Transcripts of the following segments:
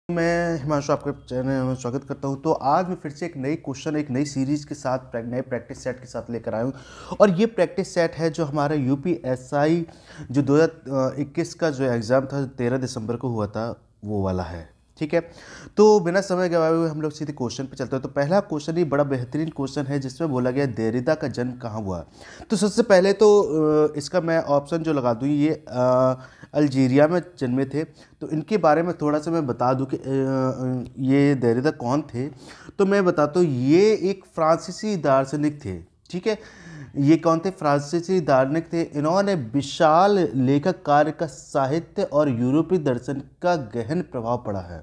मैं हिमांशु आपके चैनल में स्वागत करता हूं। तो आज मैं फिर से एक नई क्वेश्चन एक नई सीरीज के साथ नए प्रैक्टिस सेट के साथ लेकर आया हूं। और ये प्रैक्टिस सेट है जो हमारा यूपीएसआई जो 2021 का जो एग्ज़ाम था 13 दिसंबर को हुआ था वो वाला है। ठीक है, तो बिना समय गवाए हुए हम लोग सीधे क्वेश्चन पे चलते हैं। तो पहला क्वेश्चन ही बड़ा बेहतरीन क्वेश्चन है जिसमें बोला गया देरिदा का जन्म कहाँ हुआ। तो सबसे पहले तो इसका मैं ऑप्शन जो लगा दूँ, ये अल्जीरिया में जन्मे थे। तो इनके बारे में थोड़ा सा मैं बता दूं कि ये देरिदा कौन थे। तो मैं बताता हूँ, ये एक फ्रांसीसी दार्शनिक थे। ठीक है, ये कौन थे? फ्रांसीसी दार्शनिक थे। इन्होंने विशाल लेखक कार्य का साहित्य और यूरोपीय दर्शन का गहन प्रभाव पड़ा है।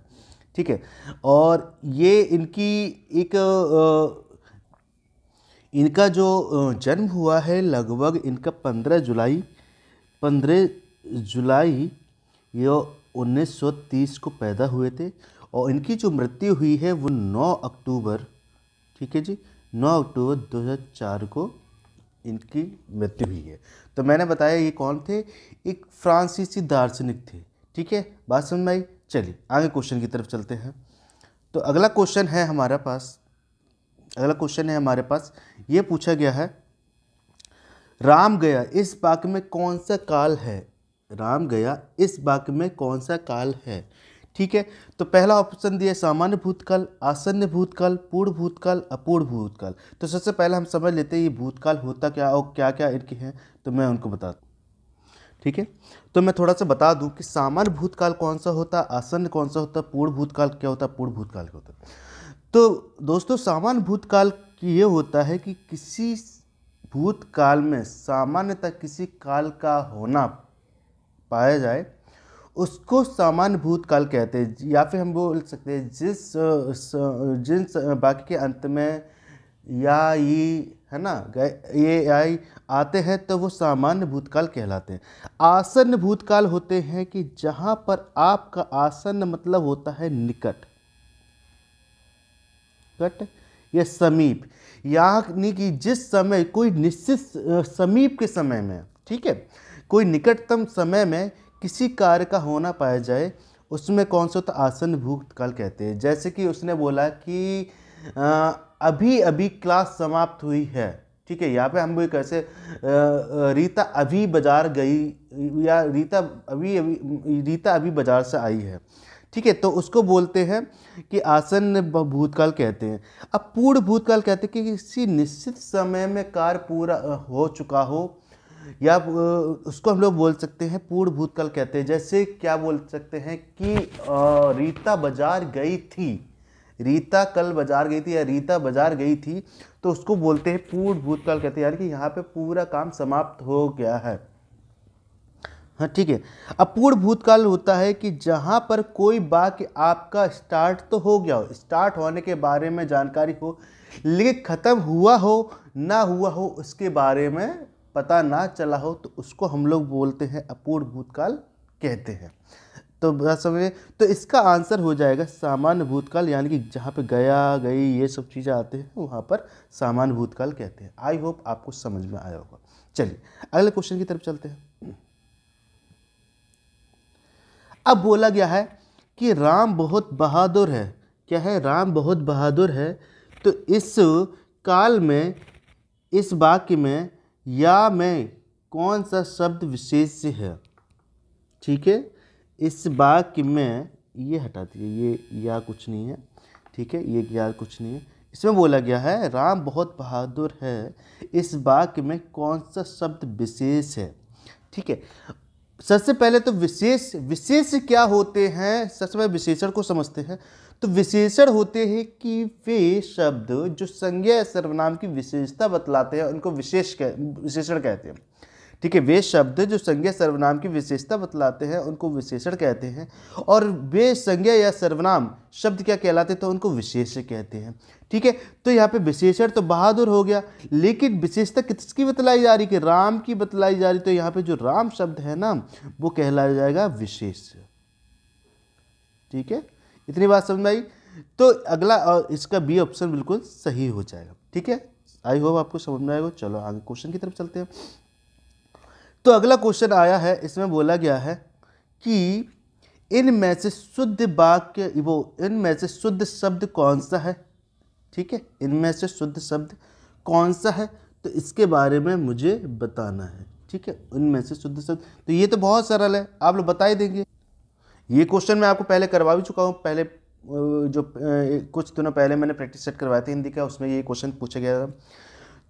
ठीक है, और ये इनकी एक इनका जो जन्म हुआ है लगभग इनका 15 जुलाई ये 1930 को पैदा हुए थे। और इनकी जो मृत्यु हुई है वो 9 अक्टूबर, ठीक है जी, 9 अक्टूबर 2004 को इनकी मृत्यु हुई है। तो मैंने बताया ये कौन थे? एक फ्रांसीसी दार्शनिक थे। ठीक है, बात समझ में आई? चलिए आगे क्वेश्चन की तरफ चलते हैं। तो अगला क्वेश्चन है हमारे पास, ये पूछा गया है, राम गया इस वाक्य में कौन सा काल है? राम गया इस वाक्य में कौन सा काल है? ठीक है, तो पहला ऑप्शन दिया सामान्य भूतकाल, आसन्न भूतकाल, पूर्ण भूतकाल, अपूर्ण भूतकाल। तो सबसे पहले हम समझ लेते हैं ये भूतकाल होता क्या और क्या क्या इनके हैं, तो मैं उनको बताता हूँ। ठीक है, तो मैं थोड़ा सा बता दूं कि सामान्य भूतकाल कौन सा होता है, आसन्न कौन सा होता है, पूर्ण भूतकाल क्या होता है, पूर्ण भूतकाल क्या होता है। तो दोस्तों, सामान्य भूतकाल ये होता है कि किसी भूतकाल में सामान्यतः किसी काल का होना पाया जाए उसको सामान्य भूतकाल कहते हैं। या फिर हम बोल सकते हैं जिन वाक्य के अंत में या ये है ना ये आई आते हैं तो वो सामान्य भूतकाल कहलाते हैं। आसन्न भूतकाल होते हैं कि जहाँ पर आपका आसन्न मतलब होता है निकट या समीप, यानी कि जिस समय कोई निश्चित समीप के समय में, ठीक है, कोई निकटतम समय में किसी कार्य का होना पाया जाए उसमें कौन सा होता? आसन्न भूतकाल कहते हैं। जैसे कि उसने बोला कि अभी अभी क्लास समाप्त हुई है। ठीक है, यहाँ पे हम भी कैसे रीता अभी बाजार गई या रीता अभी बाजार से आई है। ठीक है, तो उसको बोलते हैं कि आसन्न भूतकाल कहते हैं। अब पूर्ण भूतकाल कहते हैं कि किसी निश्चित समय में कार्य पूरा हो चुका हो, या उसको हम लोग बोल सकते हैं पूर्ण भूतकाल कहते हैं। जैसे क्या बोल सकते हैं कि रीता बाजार गई थी, रीता कल बाजार गई थी या रीता बाजार गई थी, तो उसको बोलते हैं पूर्ण भूतकाल कहते हैं, यानी कि यहाँ पे पूरा काम समाप्त हो गया है। हाँ, ठीक है। अब पूर्ण भूतकाल होता है कि जहाँ पर कोई वाक्य आपका स्टार्ट तो हो गया हो, स्टार्ट होने के बारे में जानकारी हो, लेकिन ख़त्म हुआ हो ना हुआ हो उसके बारे में पता ना चला हो, तो उसको हम लोग बोलते हैं अपूर्ण भूतकाल कहते हैं। तो बस समझे, तो इसका आंसर हो जाएगा सामान्य भूतकाल, यानी कि जहाँ पे गया गई ये सब चीज़ें आते हैं वहाँ पर सामान्य भूतकाल कहते हैं। आई होप आपको समझ में आया होगा। चलिए अगले क्वेश्चन की तरफ चलते हैं। अब बोला गया है कि राम बहुत बहादुर है। क्या है? राम बहुत बहादुर है। तो इस काल में, इस वाक्य में या में कौन सा शब्द विशेष है? ठीक है, इस वाक्य में ये हटा दिए, ये या कुछ नहीं है। ठीक है, ये या कुछ नहीं है। इसमें बोला गया है राम बहुत बहादुर है, इस वाक्य में कौन सा शब्द विशेष है? ठीक है, सबसे पहले तो विशेष क्या होते हैं, सबसे पहले विशेषण को समझते हैं। तो विशेषण होते हैं कि वे शब्द जो संज्ञा या सर्वनाम की विशेषता बतलाते हैं उनको विशेषण कहते हैं। ठीक है, वे शब्द जो संज्ञा सर्वनाम की विशेषता बतलाते हैं उनको विशेषण कहते हैं। और वे संज्ञा या सर्वनाम शब्द क्या कहलाते हैं? तो उनको विशेष्य कहते हैं। ठीक है, तो यहाँ पे विशेषण तो बहादुर हो गया, लेकिन विशेषता किसकी बतलाई जा रही? कि राम की बतलाई जा रही। तो यहाँ पे जो राम शब्द है ना वो कहलाया जाएगा विशेष्य। ठीक है, इतनी बात समझ में आई? तो अगला और इसका बी ऑप्शन बिल्कुल सही हो जाएगा। ठीक है, आई होप आपको समझ में आएगा। चलो आगे क्वेश्चन की तरफ चलते हैं। तो अगला क्वेश्चन आया है, इसमें बोला गया है कि इनमें से शुद्ध वाक्य इनमें से शुद्ध शब्द कौन सा है, ठीक है, इनमें से शुद्ध शब्द कौन सा है, तो इसके बारे में मुझे बताना है, ठीक है, इनमें से शुद्ध शब्द। तो ये तो बहुत सरल है, आप लोग बता ही देंगे। ये क्वेश्चन मैं आपको पहले करवा भी चुका हूँ, पहले जो कुछ दिनों पहले मैंने प्रैक्टिस सेट करवाया था हिंदी का, उसमें ये क्वेश्चन पूछा गया था।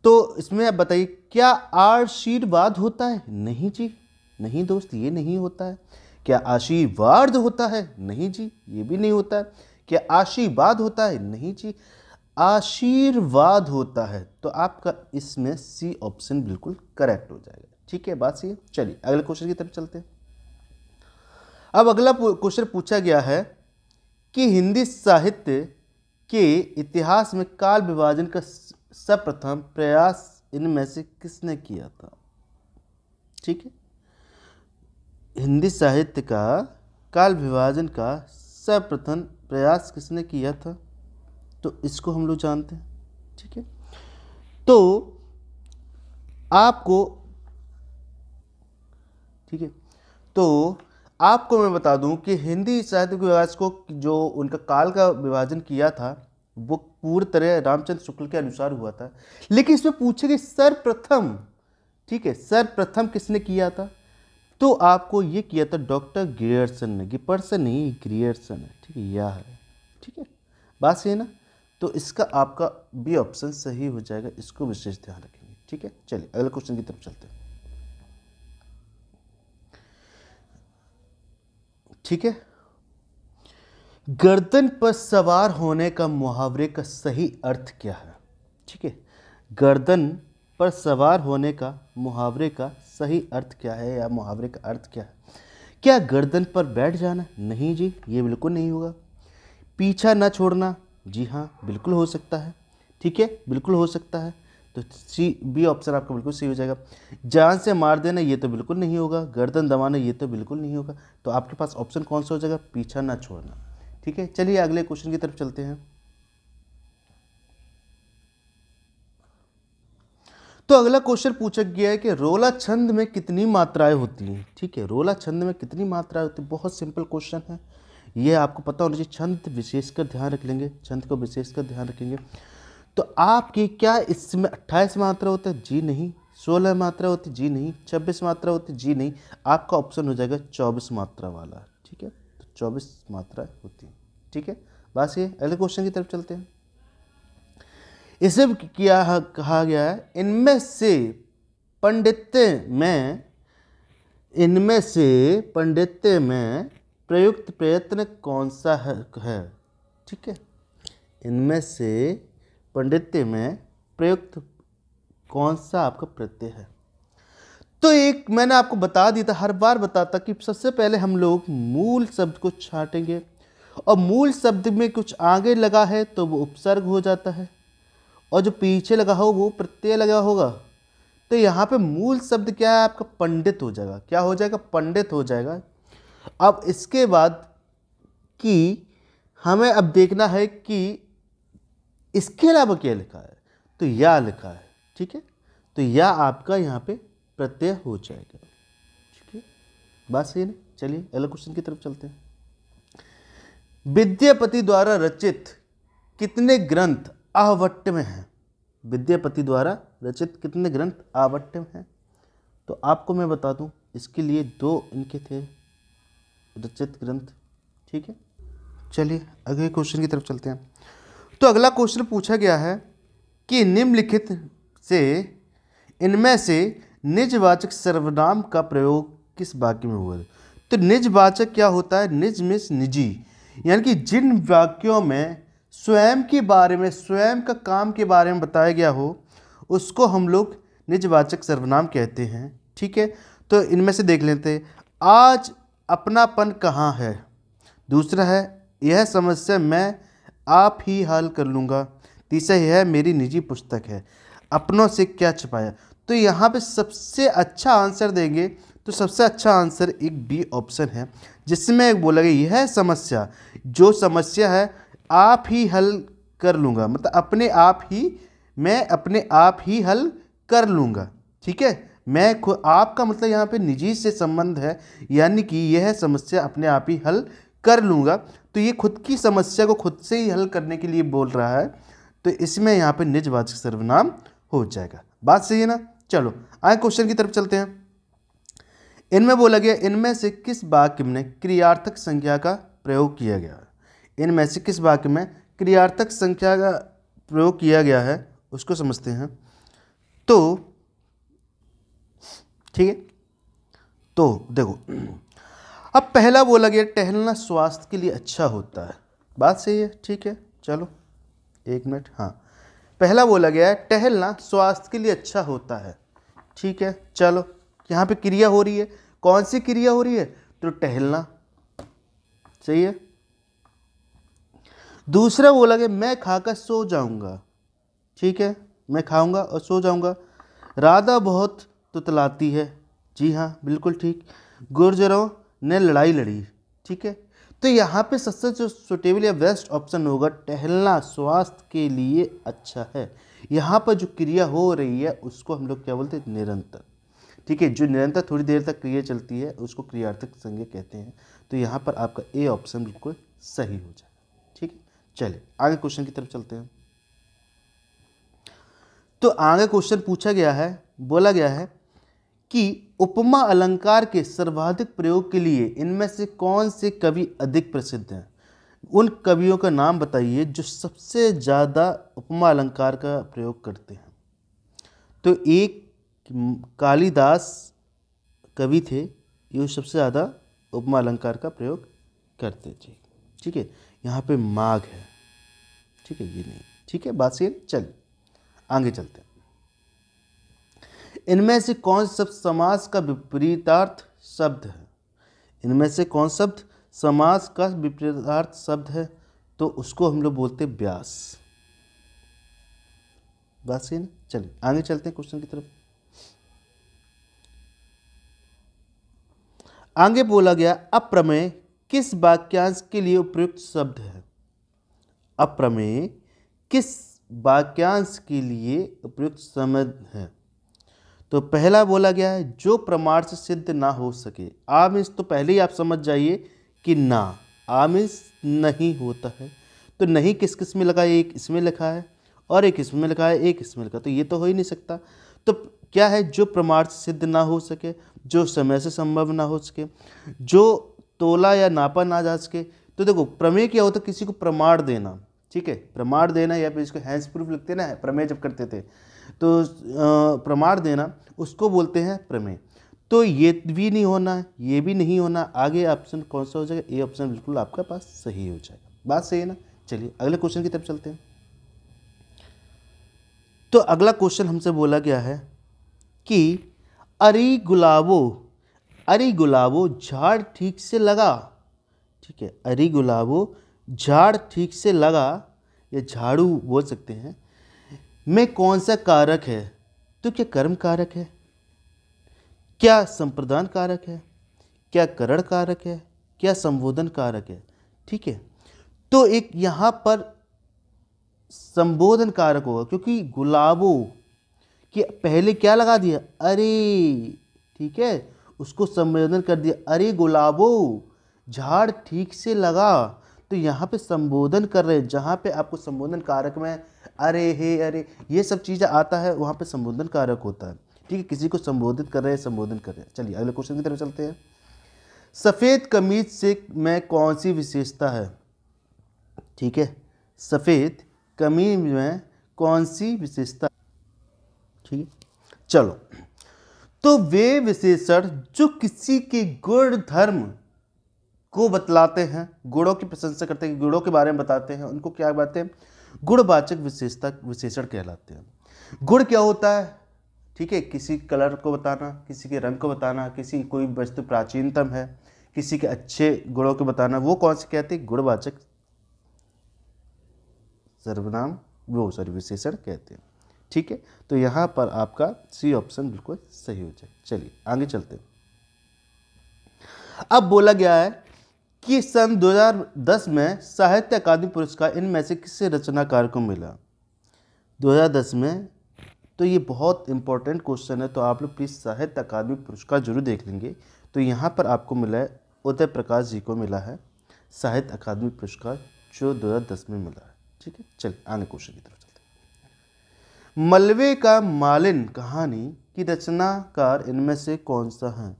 तो इसमें आप बताइए, क्या आशीर्वाद होता है? नहीं जी, नहीं दोस्त, ये नहीं होता है। क्या आशीर्वाद होता है? नहीं जी, ये भी नहीं होता है। क्या आशीर्वाद होता है? नहीं जी, आशीर्वाद होता है। तो आपका इसमें सी ऑप्शन बिल्कुल करेक्ट हो जाएगा, ठीक है, बात सही है। चलिए अगले क्वेश्चन की तरफ चलते हैं। अब अगला क्वेश्चन पूछा गया है कि हिंदी साहित्य के इतिहास में काल विभाजन का सर्वप्रथम प्रयास इनमें से किसने किया था, ठीक है, हिंदी साहित्य का काल विभाजन का सर्वप्रथम प्रयास किसने किया था, तो इसको हम लोग जानते हैं, ठीक है। तो आपको, ठीक है, तो आपको मैं बता दूं कि हिंदी साहित्य के विकास को जो उनका काल का विभाजन किया था वो पूरी तरह रामचंद्र शुक्ल के अनुसार हुआ था, लेकिन इसमें पूछे गए सर्वप्रथम, ठीक है, सर्वप्रथम किसने किया था, तो आपको ये किया था डॉक्टर ग्रियर्सन ने, गिपर्सन नहीं, ग्रियर्सन है, ठीक है, यह है, ठीक है, बात सही है ना। तो इसका आपका बी ऑप्शन सही हो जाएगा, इसको विशेष ध्यान रखेंगे, ठीक है। चलिए अगले क्वेश्चन की तरफ चलते हैं, ठीक है। गर्दन पर सवार होने का मुहावरे का सही अर्थ क्या है, ठीक है, गर्दन पर सवार होने का मुहावरे का सही अर्थ क्या है, या मुहावरे का अर्थ क्या है। क्या गर्दन पर बैठ जाना? नहीं जी, ये बिल्कुल नहीं होगा। पीछा न छोड़ना? जी हाँ, बिल्कुल हो सकता है, ठीक है, बिल्कुल हो सकता है। तो सी बी ऑप्शन आपका बिल्कुल सही हो जाएगा। जान से मार देना, ये तो बिल्कुल नहीं होगा। गर्दन दबाना, ये तो बिल्कुल नहीं होगा। तो आपके पास ऑप्शन कौन सा हो जाएगा? पीछा ना छोड़ना, ठीक है। चलिए अगले क्वेश्चन की तरफ चलते हैं। तो अगला क्वेश्चन पूछा गया है कि रोला छंद में कितनी मात्राएं होती हैं, ठीक है, रोला छंद में कितनी मात्राएं होती हैं। बहुत सिंपल क्वेश्चन है, ये आपको पता होना चाहिए। छंद विशेषकर ध्यान रख लेंगे, छंद को विशेषकर ध्यान रखेंगे। तो आपकी क्या इसमें 28 मात्रा होता है? जी नहीं। 16 मात्रा होती? जी नहीं। 26 मात्रा होती? जी नहीं। आपका ऑप्शन हो जाएगा 24 मात्रा वाला, ठीक है। तो 24 मात्रा होती है, ठीक है, बस ये। अगले क्वेश्चन की तरफ चलते हैं। इसे क्या कहा गया है? इनमें से पंडित्य में प्रयुक्त प्रयत्न कौन सा है, ठीक है, इनमें से पंडित्य में प्रयुक्त कौन सा आपका प्रत्यय है। तो एक मैंने आपको बता दिया था, हर बार बताता कि सबसे पहले हम लोग मूल शब्द को छांटेंगे, और मूल शब्द में कुछ आगे लगा है तो वो उपसर्ग हो जाता है, और जो पीछे लगा हो वो प्रत्यय लगा होगा। तो यहाँ पे मूल शब्द क्या है आपका? पंडित हो जाएगा। क्या हो जाएगा? पंडित हो जाएगा। अब इसके बाद कि हमें अब देखना है कि इसके अलावा क्या लिखा है, तो या लिखा है, ठीक है, तो या आपका यहाँ पे प्रत्यय हो जाएगा, ठीक है, बात सही है ना। चलिए अगले क्वेश्चन की तरफ चलते हैं। विद्यापति द्वारा रचित कितने ग्रंथ आहवट्ट में हैं? विद्यापति द्वारा रचित कितने ग्रंथ आहवट्ट में हैं? तो आपको मैं बता दूं, इसके लिए 2 इनके थे रचित ग्रंथ, ठीक है। चलिए अगले क्वेश्चन की तरफ चलते हैं। तो अगला क्वेश्चन पूछा गया है कि निम्नलिखित से इनमें से निजवाचक सर्वनाम का प्रयोग किस वाक्य में हुआ है? तो निजवाचक क्या होता है? निज मीन्स निजी, यानी कि जिन वाक्यों में स्वयं के बारे में, स्वयं का काम के बारे में बताया गया हो, उसको हम लोग निजवाचक सर्वनाम कहते हैं, ठीक है। तो इनमें से देख लेते हैं। आज अपनापन कहाँ है? दूसरा है यह समस्या मैं आप ही हल कर लूँगा। तीसरा यह मेरी निजी पुस्तक है। अपनों से क्या छिपाया? तो यहाँ पे सबसे अच्छा आंसर देंगे तो सबसे अच्छा आंसर एक बी ऑप्शन है, जिसमें बोला गया यह समस्या, जो समस्या है आप ही हल कर लूँगा, मतलब अपने आप ही, मैं अपने आप ही हल कर लूँगा, ठीक है, आपका मतलब यहाँ पे निजी से संबंध है, यानी कि यह समस्या अपने आप ही हल कर लूँगा। तो ये खुद की समस्या को खुद से ही हल करने के लिए बोल रहा है, तो इसमें यहाँ पे निजवाचक सर्वनाम हो जाएगा। बात सही है ना। चलो आगे क्वेश्चन की तरफ चलते हैं। इनमें बोला गया, इनमें से किस वाक्य में क्रियार्थक संख्या का प्रयोग किया गया है। इनमें से किस वाक्य में क्रियार्थक संख्या का प्रयोग किया गया है उसको समझते हैं। तो ठीक है, तो देखो, अब पहला बोला गया टहलना स्वास्थ्य के लिए अच्छा होता है। बात सही है, ठीक है। चलो एक मिनट, हाँ, पहला बोला गया है टहलना स्वास्थ्य के लिए अच्छा होता है, ठीक है। चलो यहाँ पे क्रिया हो रही है, कौन सी क्रिया हो रही है, तो टहलना, सही है। दूसरा बोला गया मैं खाकर सो जाऊंगा, ठीक है, मैं खाऊंगा और सो जाऊंगा। राधा बहुत तुतलाती है, जी हाँ बिल्कुल ठीक। गुर्जरों ने लड़ाई लड़ी, ठीक है। तो यहाँ पे सबसे जो सुटेबल या बेस्ट ऑप्शन होगा टहलना स्वास्थ्य के लिए अच्छा है। यहाँ पर जो क्रिया हो रही है उसको हम लोग क्या बोलते हैं, निरंतर, ठीक है। जो निरंतर थोड़ी देर तक क्रिया चलती है उसको क्रियार्थक संज्ञा कहते हैं। तो यहाँ पर आपका ए ऑप्शन बिल्कुल सही हो जाएगा, ठीक है। चलिए आगे क्वेश्चन की तरफ चलते हैं। तो आगे क्वेश्चन पूछा गया है, बोला गया है कि उपमा अलंकार के सर्वाधिक प्रयोग के लिए इनमें से कौन से कवि अधिक प्रसिद्ध हैं। उन कवियों का नाम बताइए जो सबसे ज़्यादा उपमा अलंकार का प्रयोग करते हैं। तो एक कालिदास कवि थे, ये सबसे ज़्यादा उपमा अलंकार का प्रयोग करते थे, ठीक है। यहाँ पे माघ है, ठीक है, ये नहीं, ठीक है। बात सही है। चलिए आगे चलते हैं। इनमें से कौन शब्द समास का विपरीतार्थ शब्द है। इनमें से कौन शब्द समास का विपरीतार्थ शब्द है, तो उसको हम लोग बोलते हैं व्यास। बात सही ना। चलिए आगे चलते हैं क्वेश्चन की तरफ। आगे बोला गया अप्रमेय किस वाक्यांश के लिए उपयुक्त शब्द है। अप्रमेय किस वाक्यांश के लिए उपयुक्त शब्द है। तो पहला बोला गया है जो प्रमाण से सिद्ध ना हो सके। आमिष तो पहले ही आप समझ जाइए कि ना, आमिष नहीं होता है। तो नहीं किस किस में लगा, एक इसमें लिखा है और एक इसमें लिखा है, एक इसमें लिखा, तो ये तो हो ही नहीं सकता। तो क्या है, जो प्रमाण से सिद्ध ना हो सके, जो समय से संभव ना हो सके, जो तोला या नापा ना जा सके। तो देखो प्रमेय क्या होता है, किसी को प्रमाण देना, ठीक है, प्रमाण देना, या फिर इसको हैंस प्रूफ लिखते हैं ना, प्रमेय जब करते थे तो प्रमाण देना, उसको बोलते हैं प्रमेय। तो ये भी नहीं होना, ये भी नहीं होना। आगे ऑप्शन कौन सा हो जाएगा, ए ऑप्शन बिल्कुल आपका पास सही हो जाएगा। बात सही है ना। चलिए अगले क्वेश्चन की तरफ चलते हैं। तो अगला क्वेश्चन हमसे बोला गया है कि अरे गुलाबो झाड़ ठीक से लगा, ठीक है, अरे गुलाबो झाड़ ठीक से लगा, या झाड़ू बोल सकते हैं, में कौन सा कारक है। तो क्या कर्म कारक है, क्या संप्रदान कारक है, क्या करण कारक है, क्या संबोधन कारक है, ठीक है। तो एक यहाँ पर संबोधन कारक होगा, क्योंकि गुलाबो कि पहले क्या लगा दिया, अरे, ठीक है, उसको संबोधन कर दिया, अरे गुलाबो झाड़ ठीक से लगा। तो यहाँ पे संबोधन कर रहे हैं, जहाँ पे आपको संबोधन कारक में अरे हे अरे ये सब चीज़ें आता है, वहाँ पे संबोधन कारक होता है, ठीक है। किसी को संबोधित कर रहे हैं, संबोधन कर रहे हैं। चलिए अगले क्वेश्चन की तरफ चलते हैं। सफ़ेद कमीज से में कौन सी विशेषता है, ठीक है, सफ़ेद कमीज में कौन सी विशेषता, ठीक है। चलो, तो वे विशेषण जो किसी के गुण धर्म को बतलाते हैं, गुणों की प्रशंसा करते हैं, गुणों के बारे में बताते हैं, उनको क्या बताते हैं, गुणवाचक विशेषण कहलाते हैं। गुण क्या होता है, ठीक है, किसी कलर को बताना, किसी के रंग को बताना, किसी कोई वस्तु प्राचीनतम है, किसी के अच्छे गुणों को बताना, वो कौन से कहते हैं, गुणवाचक सर्वनाम, वो सॉरी विशेषण कहते हैं, ठीक है। तो यहाँ पर आपका सी ऑप्शन बिल्कुल सही हो जाए। चलिए आगे चलते हैं। अब बोला गया है कि सन 2010 में साहित्य अकादमी पुरस्कार इनमें से किस रचनाकार को मिला। 2010 में तो ये बहुत इंपॉर्टेंट क्वेश्चन है, तो आप लोग प्लीज़ साहित्य अकादमी पुरस्कार जरूर देख लेंगे। तो यहाँ पर आपको मिला है, उदय प्रकाश जी को मिला है साहित्य अकादमी पुरस्कार, जो 2010 में मिला है। ठीक है, चलिए आगे क्वेश्चन की तरफ चलते हैं। मलबे का मालिन कहानी की रचनाकार इनमें से कौन सा है?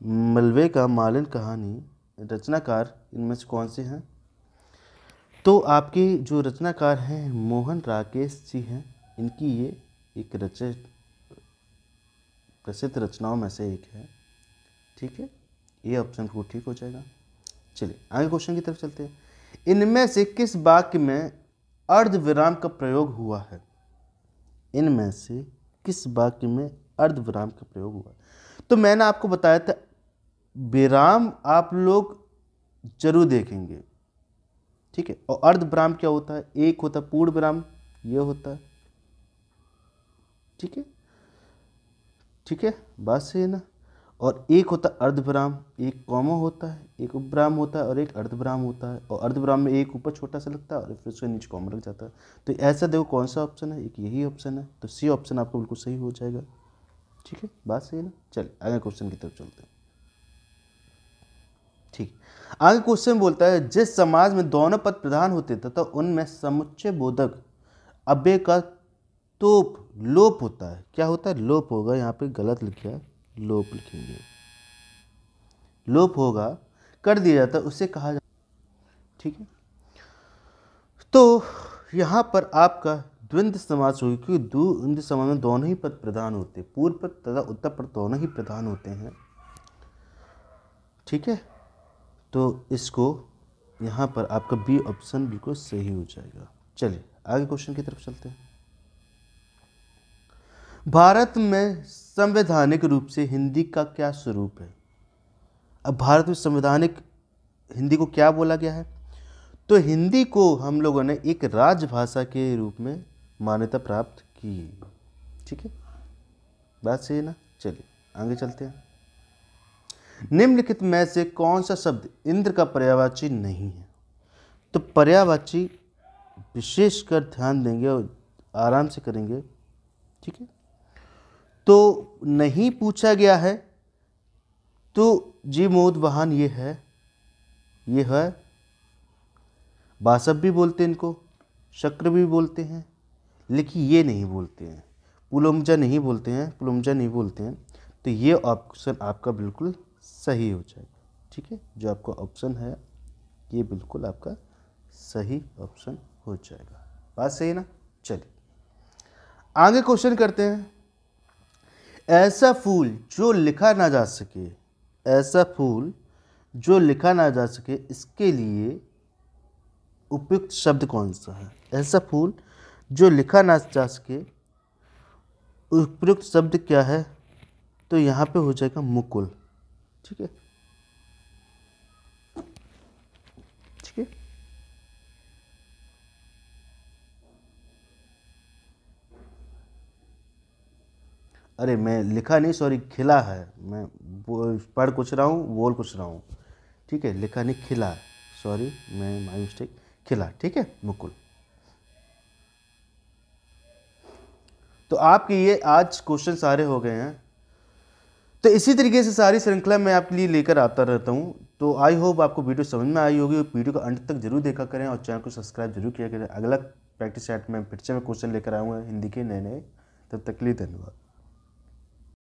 मलबे का मालिन कहानी रचनाकार इनमें से कौन से हैं? तो आपके जो रचनाकार हैं मोहन राकेश जी हैं। इनकी ये एक प्रसिद्ध रचनाओं में से एक है। ठीक है, ये ऑप्शन को ठीक हो जाएगा। चलिए आगे क्वेश्चन की तरफ चलते हैं। इनमें से किस वाक्य में अर्धविराम का प्रयोग हुआ है? इनमें से किस वाक्य में अर्धविराम का प्रयोग हुआ है? तो मैंने आपको बताया था विराम आप लोग जरूर देखेंगे। ठीक है, और अर्धविराम क्या होता है? एक होता है पूर्ण विराम, ये होता है। ठीक है, ठीक है, बात सही है ना। और एक होता है अर्धविराम, एक कॉमा होता है, एक उपविराम होता है और एक अर्धविराम होता है। और अर्धविराम में एक ऊपर छोटा सा लगता है और फिर उसके नीचे कॉमा लग जाता है। तो ऐसा देखो कौन सा ऑप्शन है, एक यही ऑप्शन है। तो सी ऑप्शन आपको बिल्कुल सही हो जाएगा। ठीक है, बात सही है ना। चलिए आगे क्वेश्चन की तरफ चलते हैं। ठीक, आगे क्वेश्चन बोलता है जिस समाज में दोनों पद प्रधान होते थे तो उनमें समुच्चय बोधक अव्यय का लोप होता है। क्या होता है? लोप होगा। यहाँ पे गलत लिखा है, लोप लिखेंगे। लोप होगा, कर दिया जाता है, उसे कहा जाता है। ठीक है, तो यहाँ पर आपका द्वंद्व समास होगी, क्योंकि द्वंद्व समास में दोनों ही पद प्रधान होते हैं, पूर्व पद तथा उत्तर पद दोनों ही प्रधान होते हैं। ठीक है, तो इसको यहाँ पर आपका बी ऑप्शन बिल्कुल सही हो जाएगा। चलिए आगे क्वेश्चन की तरफ चलते हैं। भारत में संवैधानिक रूप से हिंदी का क्या स्वरूप है? अब भारत में संवैधानिक हिंदी को क्या बोला गया है? तो हिंदी को हम लोगों ने एक राजभाषा के रूप में मान्यता प्राप्त की। ठीक है, बात सही है ना। चलिए आगे चलते हैं। निम्नलिखित में से कौन सा शब्द इंद्र का पर्यायवाची नहीं है? तो पर्यायवाची विशेषकर ध्यान देंगे और आराम से करेंगे। ठीक है, तो नहीं पूछा गया है तो जीमोद वाहन ये है। बासब भी बोलते हैं इनको, शक्र भी बोलते हैं, लेकिन ये नहीं बोलते हैं। पुलुमजा नहीं बोलते हैं। तो ये ऑप्शन आपका बिल्कुल सही हो जाएगा। ठीक है, जो आपका ऑप्शन है ये बिल्कुल आपका सही ऑप्शन हो जाएगा। बात सही है ना। चलिए आगे क्वेश्चन करते हैं। ऐसा फूल जो लिखा ना जा सके, ऐसा फूल जो लिखा ना जा सके, इसके लिए उपयुक्त शब्द कौन सा है? ऐसा फूल जो लिखा ना जा सके, उपयुक्त शब्द क्या है? तो यहाँ पे हो जाएगा मुकुल। ठीक है, ठीक है, अरे मैं लिखा नहीं, सॉरी, खिला है। मैं पढ़ कुछ रहा हूँ, बोल कुछ रहा हूँ। ठीक है, लिखा नहीं, खिला, सॉरी, मैं माई मिस्टेक, खिला। ठीक है, मुकुल। तो आपके ये आज क्वेश्चन सारे हो गए हैं। तो इसी तरीके से सारी श्रृंखला मैं आपके लिए लेकर आता रहता हूँ। तो आई होप आपको वीडियो समझ में आई होगी। वीडियो को अंत तक जरूर देखा करें और चैनल को सब्सक्राइब जरूर किया करें। अगला प्रैक्टिस सेट में फिर से मैं क्वेश्चन लेकर आऊँगा हिंदी के नए नए। तब तक के लिए धन्यवाद।